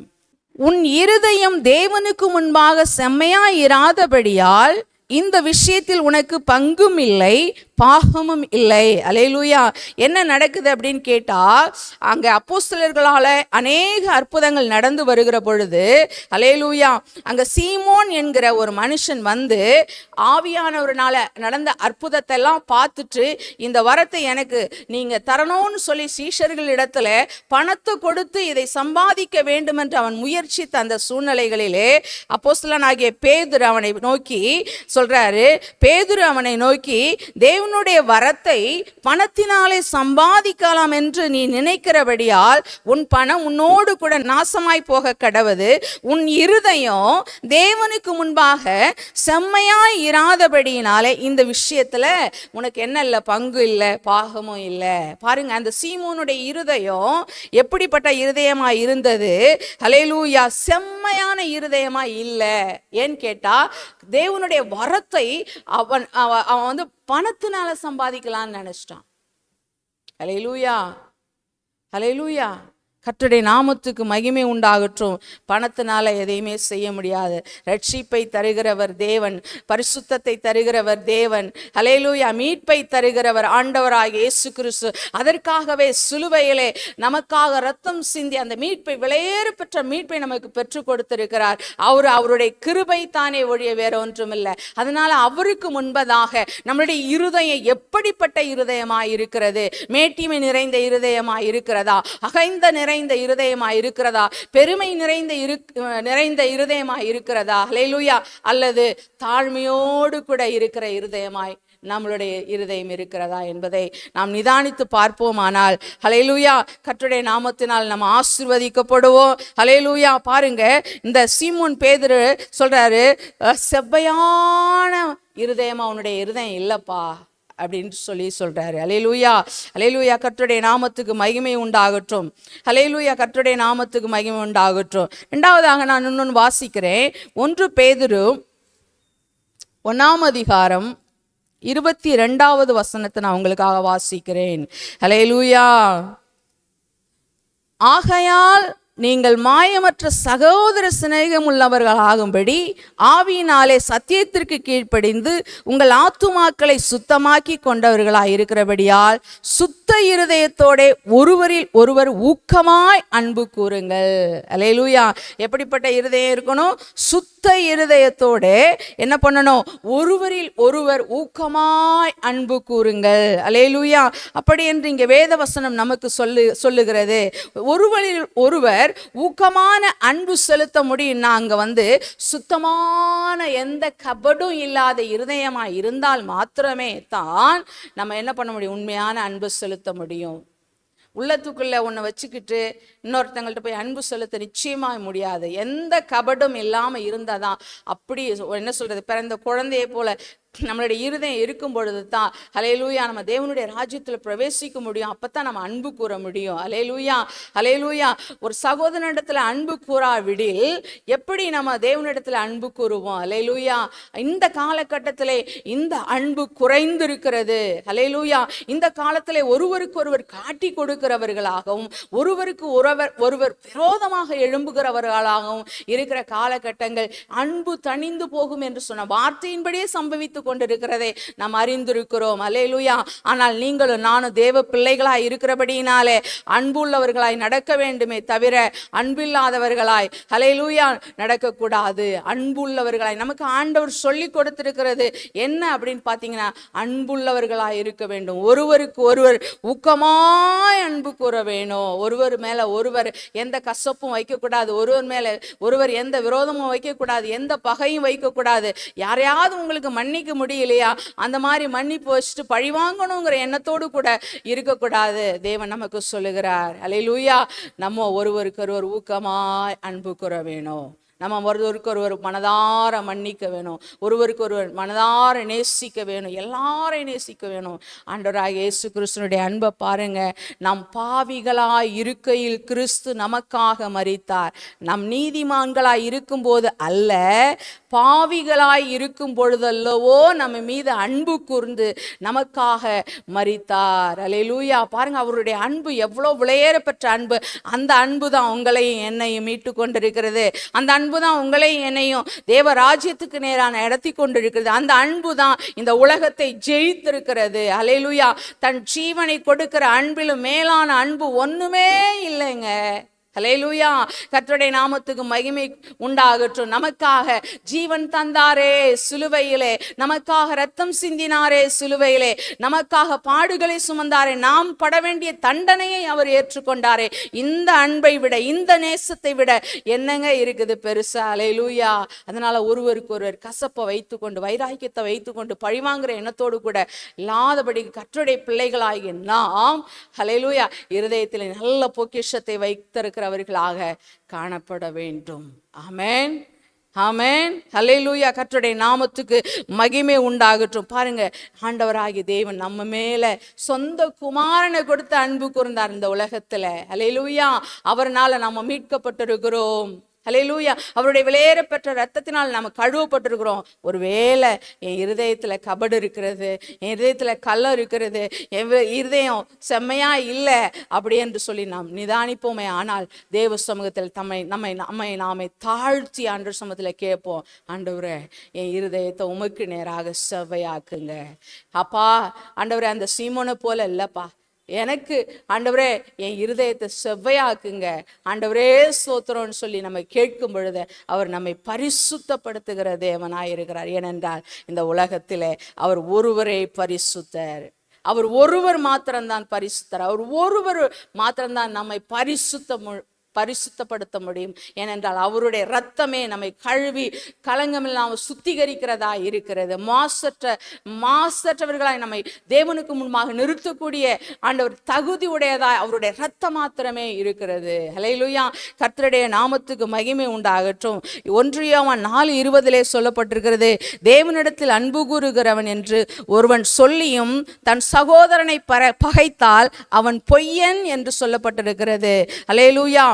உன் இருதயம் தேவனுக்கு முன்பாக செம்மையாயிராதபடியால் இந்த விஷயத்தில் உனக்கு பங்கும் இல்லை, பாகமும் இல்லை. அல்லேலூயா. என்ன நடக்குது அப்படின்னு கேட்டா, அங்க அப்போஸ்தலர்களால அநேக அற்புதங்கள் நடந்து வருகிற பொழுது, அல்லேலூயா, அங்க சீமோன் என்கிற ஒரு மனுஷன் வந்து ஆவியானவர்னால நடந்த அற்புதத்தை எல்லாம் பார்த்துட்டு, இந்த வரத்தை எனக்கு நீங்க தரணும்னு சொல்லி சீஷர்களிடத்துல பணத்தை கொடுத்து இதை சம்பாதிக்க வேண்டும் என்று அவன் முயற்சித்த அந்த சூழ்நிலைகளிலே அப்போஸ்தலனாகிய பேதுரு அவனை நோக்கி சொல்றாரு. பேதுரு அவனை நோக்கி, தேவனுடைய வரத்தை பணத்தினாலே சம்பாதிக்கலாம் என்று நீ நினைக்கிறபடியால் உன் பணம் உன்னோடு கூட நாசமாய் போக கடவது. உன் இருதயம் தேவனுக்கு முன்பாக செம்மையாய் இராதபடியினாலே இந்த விஷயத்துல உனக்கு என்ன இல்லை, பங்கு இல்லை, பாகமும் இல்லை. பாருங்க, அந்த சீமோனுடைய இருதயம் எப்படிப்பட்ட இருதயமாய் இருந்தது? ஹல்லேலூயா. செம்மையான இருதயமாய் இல்லை. ஏன்னு கேட்டா, தேவனுடைய வரத்தை அவன் வந்து பணத்தினால சம்பாதிக்கலாம்னு நினைச்சிட்டான். ஹல்லேலூயா, ஹல்லேலூயா. கர்த்தருடைய நாமத்துக்கு மகிமை உண்டாகட்டும். பணத்தினால எதையுமே செய்ய முடியாது. ரட்சிப்பை தருகிறவர் தேவன், பரிசுத்தத்தை தருகிறவர் தேவன். ஹல்லேலூயா. மீட்பை தருகிறவர் ஆண்டவராகிய இயேசு கிறிஸ்து. அதற்காகவே சிலுவையிலே நமக்காக ரத்தம் சிந்தி அந்த மீட்பை, விலையேற பெற்ற மீட்பை நமக்கு பெற்றுக் கொடுத்திருக்கிறார். அவருடைய கிருபை தானே ஒழிய வேற ஒன்றும் இல்லை. அதனால அவருக்கு முன்பதாக நம்மளுடைய இருதயம் எப்படிப்பட்ட இருதயமாய் இருக்கிறது? மேட்டிமை நிறைந்த இருதயமாய் இருக்கிறதா? அகைந்த நிறைந்த இருதயமாய் இருக்கிறதா? பெருமை நிறைந்த இருதயமாய் இருக்கிறதா? ஹல்லேலூயா. அல்லது தாழ்மையோடு கூட இருக்கிற இருதயமாய் நம்மளுடைய இருதயம் இருக்கிறதா என்பதை நாம் நிதானித்து பார்ப்போமானால், ஹல்லேலூயா, கர்த்தருடைய நாமத்தினால் நம்ம ஆசீர்வதிக்கப்படுவோம். ஹல்லேலூயா. பாருங்க, இந்த சீமோன் பேதுரு சொல்றாரு, செவ்வையான இருதயமா உன்னுடைய இருதயம் இல்லப்பா அப்படின்னு சொல்றாரு. அல்லேலூயா, அல்லேலூயா. கர்த்தருடைய நாமத்துக்கு மகிமை உண்டாகட்டும். அல்லேலூயா, கர்த்தருடைய நாமத்துக்கு மகிமை உண்டாகட்டும். இரண்டாவதாக நான் இன்னொன்று வாசிக்கிறேன். 1 பேதுரு 1ஆம் அதிகாரம் 22வது வசனத்தை நான் உங்களுக்காக வாசிக்கிறேன். அல்லேலூயா. ஆகையால் நீங்கள் மாயமற்ற சகோதர சிநேகம் உள்ளவர்களாகும்படி ஆவியினாலே சத்தியத்திற்கு கீழ்ப்படிந்து உங்கள் ஆத்துமாக்களை சுத்தமாக்கி கொண்டவர்களாய் இருக்கிறபடியால் சுத்த இருதயத்தோட ஒருவரில் ஒருவர் ஊக்கமாய் அன்பு கூறுங்கள். அல்லேலூயா. எப்படிப்பட்ட இருதயம் இருக்கணும்? சுத்த இருதயத்தோட என்ன பண்ணணும்? ஒருவரில் ஒருவர் ஊக்கமாய் அன்பு கூறுங்கள். அல்லேலூயா. அப்படி என்று இங்கே வேத வசனம் நமக்கு சொல்லுகிறது. ஒருவரில் ஒருவர் ஊக்கமான அன்பு செலுத்த முடியும்னா அங்க சுத்தமான எந்த கபடும் இல்லாத இருதயமா இருந்தால் மாத்திரமே தான் நம்ம என்ன பண்ண முடியும்? உண்மையான அன்பு செலுத்த முடியும். உள்ளத்துக்குள்ள ஒன்று வச்சுக்கிட்டு இன்னொருத்தங்கள்ட்ட போய் அன்பு செலுத்த நிச்சயமாக முடியாது. எந்த கபடும் இல்லாமல் இருந்தாதான். அப்படி என்ன சொல்றது, பிறந்த குழந்தையை போல நம்மளுடைய இருதயம் இருக்கும் பொழுது தான் ஹல்லேலூயா நம்ம தேவனுடைய ராஜ்யத்தில் பிரவேசிக்க முடியும். அப்பதான் நம்ம அன்பு கூற முடியும். ஹல்லேலூயா, ஹல்லேலூயா. ஒரு சகோதரனிடத்துல அன்பு கூறாவிடில் எப்படி நம்ம தேவனிடத்துல அன்பு கூறுவோம்? ஹல்லேலூயா. இந்த காலகட்டத்திலே இந்த அன்பு குறைந்திருக்கிறது. ஹல்லேலூயா. இந்த காலத்திலே ஒருவருக்கு ஒருவர் காட்டி கொடுக்கிறவர்களாகவும் ஒருவருக்கு ஒருவர் விரோதமாக எழும்புகிறவர்களாகவும் இருக்கிற காலகட்டங்கள். அன்பு தணிந்து போகும் என்று சொன்ன வார்த்தையின்படியே சம்பவித்து கொண்டிருக்கிறதை நாம் அறிந்திருக்கிறோம். அல்லேலூயா. ஆனால் நீங்களும் நானும் தேவ பிள்ளைகளாய் இருக்கிறபடியினாலே அன்புள்ளவர்களாய் நடக்க வேண்டுமே தவிர அன்பில்லாதவர்களாய் ஹல்லேலூயா நடக்கக்கூடாது. அன்புள்ளவர்களாய் நமக்கு ஆண்டவர் சொல்லி கொடுத்திருக்கிறது என்ன அப்படின்னு பார்த்தீங்கன்னா, அன்புள்ளவர்களாய் இருக்க வேண்டும். ஒருவருக்கு ஒருவர் ஊக்கமாய் அன்பு கூற வேணும். ஒருவர் மேல ஒருவர் எந்த கசப்பும் வைக்கக்கூடாது. ஒருவர் மேல ஒருவர் எந்த விரோதமும் வைக்கக்கூடாது. எந்த பகையும் வைக்கக்கூடாது. யாரையாவது உங்களுக்கு மன்னிக்க முடியலையா, அந்த மாதிரி மன்னிப்பு வச்சுட்டு பழி வாங்கணுங்கிற எண்ணத்தோடு கூட இருக்கக்கூடாது. தேவன் நமக்கு சொல்லுகிறார். அல்லேலூயா. நம்ம ஒருவருக்கு ஒருவர் ஊக்கமாய் அன்பு கூற வேணும். நம்ம ஒருவருக்கு ஒருவர் மனதார மன்னிக்க வேணும். ஒருவருக்கு ஒருவர் மனதார நேசிக்க வேணும். எல்லாரையும் நேசிக்க வேணும். ஆண்டவராகிய இயேசு கிறிஸ்துனுடைய அன்பை பாருங்க. நம் பாவிகளாய் இருக்கையில் கிறிஸ்து நமக்காக மரித்தார். நம் நீதிமான்களாய் இருக்கும்போது அல்ல, பாவிகளாய் இருக்கும் பொழுதல்லவோ நம்ம மீது அன்பு கூர்ந்து நமக்காக மரித்தார். அல்லேலூயா. பாருங்க, அவருடைய அன்பு எவ்வளோ விலையேற பெற்ற அன்பு. அந்த அன்பு தான் உங்களையும் என்னையும் மீட்டு கொண்டிருக்கிறது. அந்த அன்பு தான் உங்களையும் என்னையும் தேவ ராஜ்யத்துக்கு நேரான இடத்தி கொண்டிருக்கிறது. அந்த அன்பு தான் இந்த உலகத்தை ஜெயித்திருக்கிறது. அல்லேலூயா. தன் ஜீவனை கொடுக்கிற அன்பிலும் மேலான அன்பு ஒண்ணுமே இல்லைங்க. ஹல்லேலூயா. கர்த்தருடைய நாமத்துக்கு மகிமை உண்டாகட்டும். நமக்காக ஜீவன் தந்தாரே சிலுவையிலே, நமக்காக ரத்தம் சிந்தினாரே சிலுவையிலே, நமக்காக பாடுகளை சுமந்தாரே, நாம் பட வேண்டிய தண்டனையை அவர் ஏற்றுக்கொண்டாரே. இந்த அன்பை விட, இந்த நேசத்தை விட என்னங்க இருக்குது பெருசா? ஹல்லேலூயா. அதனால ஒருவருக்கு ஒருவர் கசப்பை வைத்துக்கொண்டு, வைராக்கியத்தை வைத்துக்கொண்டு, பழிவாங்குற எண்ணத்தோடு கூட இல்லாதபடி கர்த்தருடைய பிள்ளைகளாகிய நாம் ஹல்லேலூயா இருதயத்தில் நல்ல பொக்கிஷத்தை வைத்திருக்கிற அவர்களாக காணப்பட வேண்டும். ஆமென், ஆமென், ஹல்லேலூயா. கர்த்தருடைய நாமத்துக்கு மகிமை உண்டாகட்டும். பாருங்க, ஆண்டவராகிய தேவன் நம்ம மேல சொந்த குமாரனை கொடுத்து அன்பு கூர்ந்தார் இந்த உலகத்துல. ஹல்லேலூயா. அவர்னால நம்ம மீட்கப்பட்டிருக்கிறோம். ஹல்லேலூயா. அவருடைய விலையேற பெற்ற ரத்தத்தினால் நம்ம கழுவப்பட்டிருக்கிறோம். ஒருவேளை என் இருதயத்தில் கபடு இருக்கிறது, என் இருதயத்தில் கள்ளம் இருக்கிறது, என் இருதயம் செம்மையா இல்லை அப்படி என்று சொல்லி நாம் நிதானிப்போமே. ஆனால் தேவ சமூகத்தில் நாமே தாழ்த்தி ஆண்டவர் சமூகத்தில் கேட்போம், ஆண்டவரே என் இருதயத்தை உமக்கு நேராக செவ்வையாக்குங்க. அப்பா ஆண்டவரே, அந்த சீமோனை போல இல்லப்பா, எனக்கு ஆண்டவரே என் இருதயத்தை செவ்வையாக்குங்க ஆண்டவரே ஸ்தோத்திரம்னு சொல்லி நம்ம கேட்கும் பொழுது அவர் நம்மை பரிசுத்தப்படுத்துகிற தேவனாயிருக்கிறார். ஏனென்றால் இந்த உலகத்திலே அவர் ஒருவரே பரிசுத்தர். அவர் ஒருவர் மாத்திரம்தான் பரிசுத்தர். அவர் ஒருவர் மாத்திரம்தான் நம்மை பரிசுத்தப்படுத்த முடியும். ஏனென்றால் அவருடைய இரத்தமே நம்மை கழுவி களங்கமில்லாமல் சுத்திகரிக்கிறதா இருக்கிறது. மாசற்றவர்களாய் நம்மை தேவனுக்கு முன்பாக நிறுத்தக்கூடிய ஆண்டவர் தகுதி உடையதாய் அவருடைய இரத்தம் மாத்திரமே இருக்கிறது. ஹல்லேலூயா. கர்த்தருடைய நாமத்துக்கு மகிமை உண்டாகட்டும். 1 யோவான் 4:20 சொல்லப்பட்டிருக்கிறது, தேவனிடத்தில் அன்பு கூறுகிறவன் என்று ஒருவன் சொல்லியும் தன் சகோதரனை பகைத்தால் அவன் பொய்யன் என்று சொல்லப்பட்டிருக்கிறது. ஹல்லேலூயா.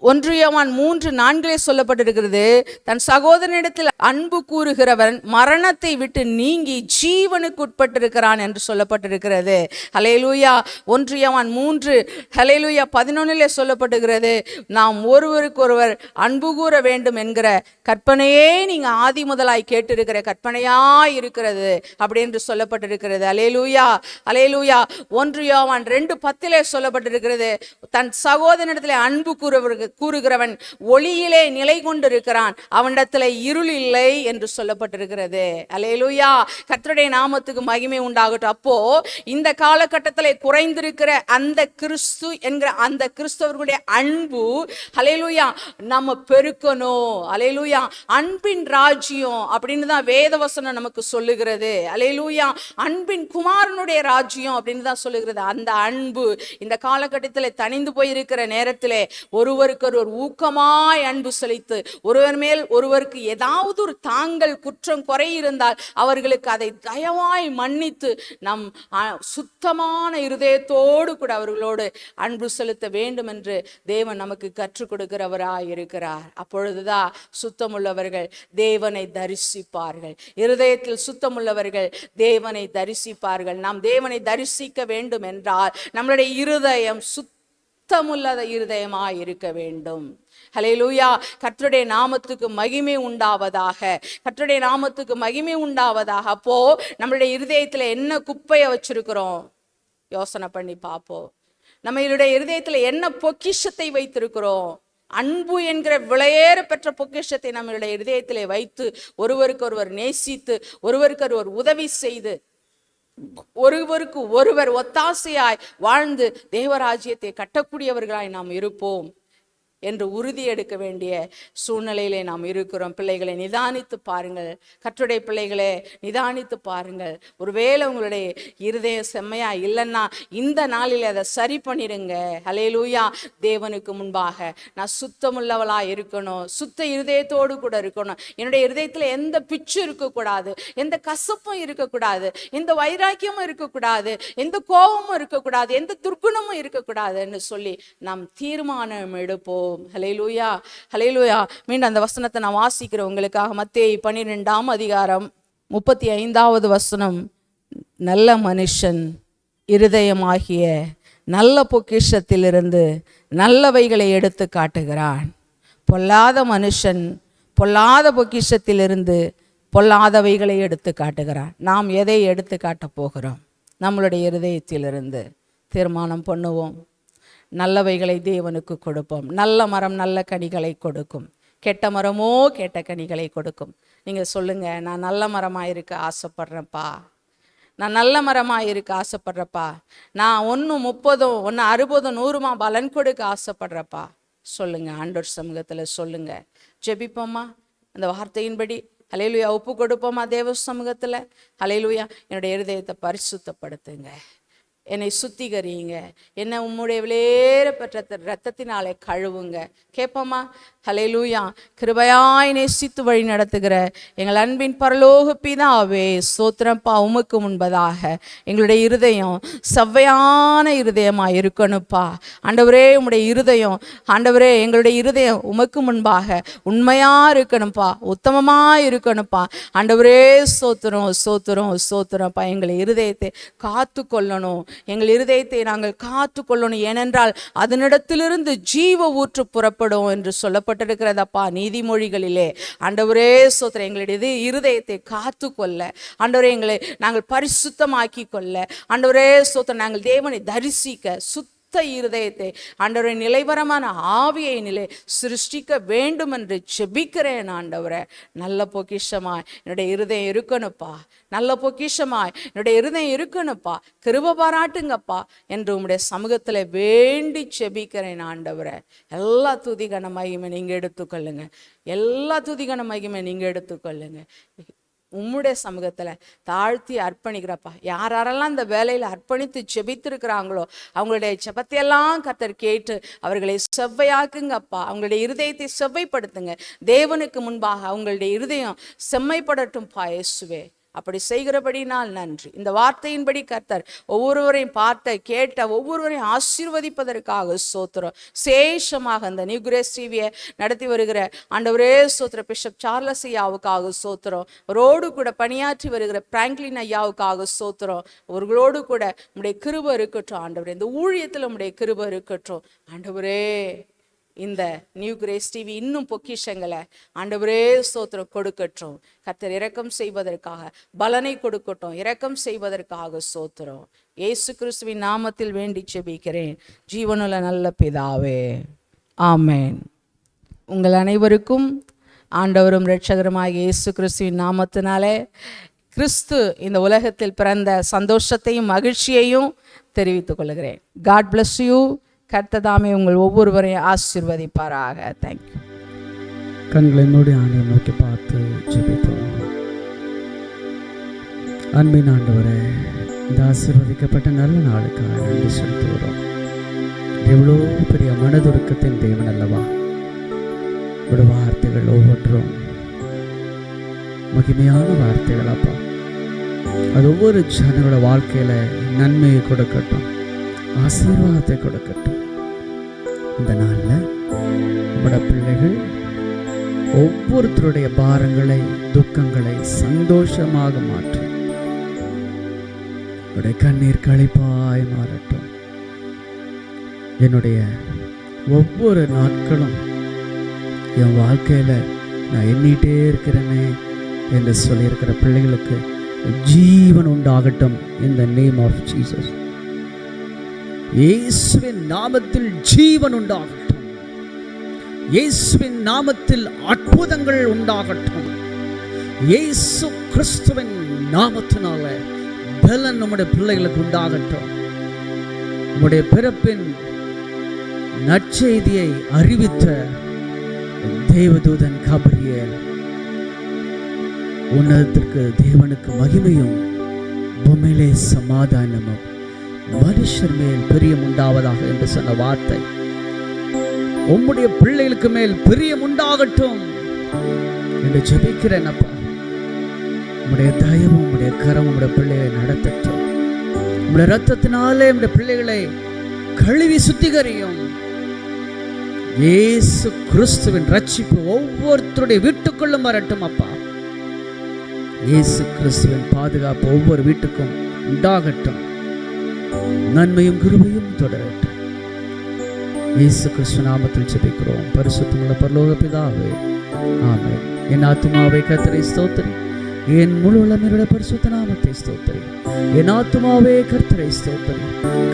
1 யோவான் 3:4 சொல்லப்பட்டிருக்கிறது, தன் சகோதரனிடத்தில் அன்பு கூறுகிறவன் மரணத்தை விட்டு நீங்கி ஜீவனுக்கு உட்பட்டிருக்கிறான் என்று சொல்லப்பட்டிருக்கிறது. ஹல்லேலூயா. 1 யோவான் 3 ஹல்லேலூயா 11 சொல்லப்பட்டிருக்கிறது, நாம் ஒருவருக்கொருவர் அன்பு கூற வேண்டும் என்கிற கற்பனையே நீங்க ஆதி முதலாய் கேட்டிருக்கிற கற்பனையாய் இருக்கிறது அப்படி என்று சொல்லப்பட்டிருக்கிறது. ஹல்லேலூயா, ஹல்லேலூயா. 1 யோவான் 2:10 சொல்லப்பட்டிருக்கிறது, தன் சகோதரனிடத்தில் அன்பு கூறுகிறவன் ஒளியிலே நிலை கொண்டிருக்கிறான், அவனிடத்தில் இருள் இல்லை என்று சொல்லப்பட்டிருக்கிறது. அல்லேலூயா. கர்த்தருடைய நாமத்துக்கு மகிமை உண்டாகட்டும். அப்போ இந்த காலகட்டத்தில் குறைந்திருக்கிற அந்த கிறிஸ்து என்கிற அந்த கிறிஸ்தவர்களுடைய அன்பு, அல்லேலூயா, நம்ம பெருக்கணும். அல்லேலூயா. அன்பின் ராஜ்யம் அப்படின்னு தான் வேதவசனம் நமக்கு சொல்லுகிறது. அல்லேலூயா. அன்பின் குமாரனுடைய ராஜ்யம் அப்படின்னு தான் சொல்லுகிறது. அந்த அன்பு இந்த காலகட்டத்தில் தனிந்து போயிருக்கிற நேரத்திலே ஒருவருக்கு ஒரு ஊக்கமாய் அன்பு செலுத்து, ஒருவர் மேல் ஒருவருக்கு ஏதாவது ஒரு தாங்கள் குற்றம் குறை இருந்தால் அவர்களுக்கு அதை தயவாய் மன்னித்து நம் சுத்தமான இருதயத்தோடு கூட அவர்களோடு அன்பு செலுத்த வேண்டும் என்று தேவன் நமக்கு கற்றுக் கொடுக்கிறவராய் இருக்கிறார். அப்பொழுதுதான் சுத்தமுள்ளவர்கள் தேவனை தரிசிப்பார்கள். இருதயத்தில் சுத்தமுள்ளவர்கள் தேவனை தரிசிப்பார்கள். நாம் தேவனை தரிசிக்க வேண்டும் என்றால் நம்மளுடைய இருதயம் சுத்தமுள்ள இருதயமாய் இருக்க வேண்டும். ஹல்லேலூயா. கர்த்தருடைய நாமத்துக்கு மகிமை உண்டாவதாக, கர்த்தருடைய நாமத்துக்கு மகிமை உண்டாவதாக. அப்போ நம்மளுடைய இருதயத்துல என்ன குப்பையை வச்சிருக்கிறோம் யோசனை பண்ணி பார்ப்போம். நம்மளுடைய இருதயத்துல என்ன பொக்கிஷத்தை வைத்திருக்கிறோம்? அன்பு என்கிற விலையேற பெற்ற பொக்கிஷத்தை நம்மளுடைய இருதயத்திலே வைத்து ஒருவருக்கு ஒருவர் நேசித்து ஒருவருக்கு ஒருவர் உதவி செய்து ஒருவருக்கு ஒருவர் ஒத்தாசையாய் வாழ்ந்து தேவராஜ்யத்தை கட்டக்கூடியவர்களாய் நாம் இருப்போம் என்று உறுதி எடுக்க வேண்டிய சூழ்நிலையிலே நாம் இருக்கிறோம். பிள்ளைகளை நிதானித்து பாருங்கள். கர்த்தருடைய பிள்ளைகளே நிதானித்து பாருங்கள். ஒருவேளை உங்களுடைய இருதயம் செம்மையா இல்லைன்னா இந்த நாளில் அதை சரி பண்ணிடுங்க. ஹல்லேலூயா. தேவனுக்கு முன்பாக நான் சுத்தமுள்ளவளா இருக்கணும், சுத்த இருதயத்தோடு கூட இருக்கணும். என்னுடைய இருதயத்தில் எந்த பிச்சு இருக்கக்கூடாது, எந்த கசப்பும் இருக்கக்கூடாது, எந்த வைராக்கியமும் இருக்கக்கூடாது, எந்த கோபமும் இருக்கக்கூடாது, எந்த துர்க்குணமும் இருக்கக்கூடாதுன்னு சொல்லி நாம் தீர்மானம் எடுப்போம். ஹல்லேலூயா, ஹல்லேலூயா. மீண்டும் அந்த வசனத்தை நான் வாசிக்கிறேன் உங்களுக்காக. மத்தேயு 12:35 நல்ல மனுஷன் இருதயமாகிய நல்ல பொக்கிஷத்திலிருந்து நல்லவைகளை எடுத்து காட்டுகிறான், பொல்லாத மனுஷன் பொல்லாத பொக்கிஷத்திலிருந்து பொல்லாதவைகளை எடுத்து காட்டுகிறான். நாம் எதை எடுத்து காட்டப் போகிறோம்? நம்மளுடைய இருதயத்திலிருந்து தீர்மானம் பண்ணுவோம். நல்லவைகளை தேவனுக்கு கொடுப்போம். நல்ல மரம் நல்ல கனிகளை கொடுக்கும், கெட்ட மரமோ கெட்ட கனிகளை கொடுக்கும். நீங்கள் சொல்லுங்க, நான் நல்ல மரமாக இருக்க ஆசைப்படுறேன்ப்பா, நான் நல்ல மரமாக இருக்க ஆசைப்படுறப்பா, நான் 1 30 1 60 100 பலன் கொடுக்க ஆசைப்படுறப்பா. சொல்லுங்க, ஆண்டவர் சமூகத்தில் சொல்லுங்க. ஜெபிப்போமா அந்த வார்த்தையின்படி. ஹல்லேலூயா. ஒப்பு கொடுப்போமா தேவ சமூகத்தில். ஹல்லேலூயா. என்னுடைய இருதயத்தை பரிசுத்தப்படுத்துங்க, என்னை சுத்திகரியுங்க, என்னை உம்முடைய விலையேற பெற்ற இரத்தத்தினாலே கழுவுங்க. கேட்போமா? ஹல்லேலூயா. கிருபையாய் நேசித்து வழி நடத்துகிற எங்கள் அன்பின் பரலோக பிதாவே, ஸ்தோத்திரப்பா. உமக்கு முன்பதாக எங்களுடைய இருதயம் செவ்வையான இருதயமாக இருக்கணும்ப்பா. ஆண்டவரே, உம்முடைய இருதயம், ஆண்டவரே, எங்களுடைய இருதயம் உமக்கு முன்பாக உண்மையாக இருக்கணும்ப்பா, உத்தமமாக இருக்கணும்ப்பா. ஆண்டவரே, ஸ்தோத்திரம் ஸ்தோத்திரம் ஸ்தோத்திரப்பா. எங்கள் இருதயத்தை காத்து கொள்ளணும், எங்கள் இருதயத்தை நாங்கள் காத்து கொள்ளணும். ஏனென்றால் அதனிடத்திலிருந்து ஜீவ ஊற்று புறப்படும் என்று சொல்லப்பட்டிருக்கிறதப்பா நீதிமொழிகளிலே. ஆண்டவரே ஸ்தோத்திரம். எங்களுடைய இருதயத்தை காத்து கொள்ள ஆண்டவரே, எங்களை நாங்கள் பரிசுத்தமாக்கி கொள்ள ஆண்டவரே ஸ்தோத்திரம். நாங்கள் தேவனை தரிசிக்க இருதயத்தை ஆண்டவரை நிலைவரமான ஆவியை சிருஷ்டிக்க வேண்டும் என்று ஜெபிக்கிறேன். ஆண்டவரே, நல்ல பொக்கிஷமாய் என்னுடைய இருதயம் இருக்கணுப்பா, நல்ல பொக்கிஷமாய் என்னுடைய இருதயம் இருக்கணுப்பா, கிருபை பாராட்டுங்கப்பா என்று உம்முடைய சமூகத்தில் வேண்டி ஜெபிக்கிறேன். ஆண்டவரே, எல்லா துதிகன மகிமை நீங்க எடுத்துக்கொள்ளுங்க, எல்லா துதிகன மகிமை நீங்க எடுத்துக்கொள்ளுங்க. உம்முடைய சமூகத்தில் தாழ்த்தி அர்ப்பணிக்கிறப்பா. யாரெல்லாம் இந்த வேலையில் அர்ப்பணித்து ஜெபித்திருக்கிறாங்களோ அவங்களுடைய ஜெபத்தையெல்லாம் கர்த்தர் கேட்டு அவர்களை செவ்வையாக்குங்கப்பா. அவங்களுடைய இருதயத்தை செவ்வைப்படுத்துங்க. தேவனுக்கு முன்பாக அவங்களுடைய இருதயம் செம்மைப்படட்டும்பா. இயேசுவே, அப்படி செய்கிறபடினால் நன்றி. இந்த வார்த்தையின்படி கர்த்தர் ஒவ்வொருவரையும் பார்த்த கேட்ட ஒவ்வொருவரையும் ஆசீர்வதிப்பதற்காக ஸ்தோத்திரம். சேஷமாக இந்த நியூ கிரேஸ் டிவியை நடத்தி வருகிற ஆண்டவரே ஸ்தோத்திரம் பிஷப் சார்லஸ் ஐயாவுக்காக ஸ்தோத்திரம். அவரோடு கூட பணியாற்றி வருகிற பிராங்க்லின் ஐயாவுக்காக ஸ்தோத்திரம். அவர்களோடு கூட உம்முடைய கிருபை இருக்கட்டும் ஆண்டவரே. இந்த ஊழியத்தில் உம்முடைய கிருபை இருக்கட்டும் ஆண்டவரே. இந்த நியூ கிரேஸ் டிவி இன்னும் பொக்கிஷங்களை ஆண்டவரே ஸ்தோத்திரம் கொடுக்கட்டும். கர்த்தர் இரக்கம் செய்வதற்காக பலனை கொடுக்கட்டும். இரக்கம் செய்வதற்காக ஸ்தோத்திரம். இயேசு கிறிஸ்துவின் நாமத்தில் வேண்டி ஜெபிக்கிறேன் ஜீவனுள்ள நல்ல பிதாவே, ஆமென். உங்கள் அனைவருக்கும் ஆண்டவரும் இரட்சகருமாகிய இயேசு கிறிஸ்துவின் நாமத்தினாலே கிறிஸ்து இந்த உலகத்தில் பிறந்த சந்தோஷத்தையும் மகிழ்ச்சியையும் தெரிவித்துக் கொள்கிறேன். God bless you. கர்த்ததாமே உங்கள் ஒவ்வொருவரையும் ஆசீர்வதிப்பாராக. தேங்க்யூ. கண்களை மூடி ஆண்டவரை நோக்கி பார்த்து ஜெபிப்போம். அன்பின் ஆண்டவரே, இந்த ஆசீர்வதிக்கப்பட்ட நல்ல நாளுக்காக நன்றி செலுத்துகிறோம். எவ்வளோ பெரிய மனதுருக்கத்தின் தேவன் அல்லவா. உங்களுடைய வார்த்தைகள் ஒவ்வொன்றும் மகிமையான வார்த்தைகள் அப்பா. அது ஒவ்வொரு ஜனங்களோட வாழ்க்கையில நன்மையை கொடுக்கட்டும், ஆசீர்வாதத்தை கொடுக்கட்டும். இந்த நாளில் நம்முடைய பிள்ளைகள் ஒவ்வொருத்தருடைய பாரங்களை துக்கங்களை சந்தோஷமாக மாற்றும். உடைய கண்ணீர் களைப்பாய் மாறட்டும். என்னுடைய ஒவ்வொரு நாட்களும் என் வாழ்க்கையில் நான் எண்ணிட்டே இருக்கிறேனே என்று சொல்லியிருக்கிற பிள்ளைகளுக்கு ஜீவன் உண்டாகட்டும். இன் த நேம் ஆஃப் ஜீசஸ். இயேசுவின் நாமத்தில் ஜீவன் உண்டாகட்டும். இயேசுவின் நாமத்தில் அற்புதங்கள் உண்டாகட்டும். இயேசு கிறிஸ்துவின் நாமத்தினால பலன் நம்முடைய பிள்ளைகளுக்கு உண்டாகட்டும். நம்முடைய பிறப்பின் நற்செய்தியை அறிவித்த தேவதூதன் கபிரியேல் உன்னதத்திற்கு தேவனுக்கு மகிமையும் பூமியிலே சமாதானமும் மனுஷர் மேல் பிரியம் உண்டாவதாக என்று சொன்ன வார்த்தை உம்முடைய பிள்ளைகளுக்கு மேல் பிரியம் உண்டாகட்டும் என்று ஜெபிக்கிறேன் அப்பா. உம்முடைய தயவும் உம்முடைய கரம் உம்முடைய பிள்ளைகளை நடத்தட்டும். உம்முடைய ரத்தத்தினாலே உம்முடைய பிள்ளைகளை கழுவி சுத்திகரியும். இயேசு கிறிஸ்துவின் ரட்சிப்பு ஒவ்வொருத்தருடைய வீட்டுக்குள்ளும் வரட்டும் அப்பா. இயேசு கிறிஸ்துவின் பாதுகாப்பு ஒவ்வொரு வீட்டுக்கும் உண்டாகட்டும். நன்மையும் கிருபையும் தொடரட்டும். இயேசு கிறிஸ்து நாமத்தில் ஜெபிக்கிறோம் பரிசுத்தமுள்ள பரலோக பிதாவே, ஆமென். என் ஆத்துமாவை கர்த்தரை ஸ்தோத்திரி, என் முழு உள்ளமையுடைய பரிசுத்த நாமத்தை ஸ்தோத்திரி. என் ஆத்துமாவே கர்த்தரை ஸ்தோத்திரி,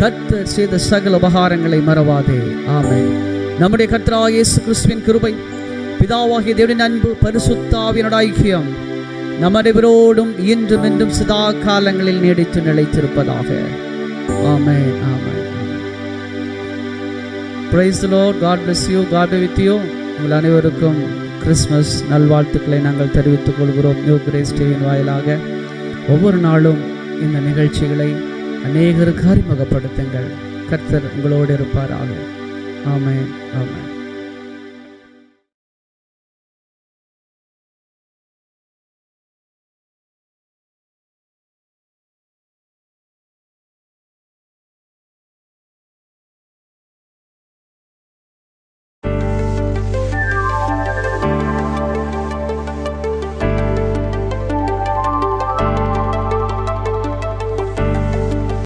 கர்த்தர் செய்த சகல உபகாரங்களை மறவாதே. ஆமென். நம்முடைய கர்த்தராகிய இயேசு கிறிஸ்துவின் கிருபை, பிதாவாகிய தேவனின் அன்பு, பரிசுத்த ஆவியானவருடைய ஐக்கியம் நம் அனைவரோடும் இன்றும் என்றும் சதா காலங்களில் நீடித்து நிலைத்திருப்பதாக. ஆமென். ஆமென். Praise the Lord. God bless you. God be with you. உங்கள் அனைவருக்கும் கிறிஸ்மஸ் நல்வாழ்த்துக்களை நாங்கள் தெரிவித்துக் கொள்கிறோம். நியூ கிரேஸ் டிவியின் வாயிலாக ஒவ்வொரு நாளும் இந்த நிகழ்ச்சிகளை அநேகருக்கு அறிமுகப்படுத்துங்கள். கர்த்தர் உங்களோடு இருப்பாராக. ஆமென். ஆமென்.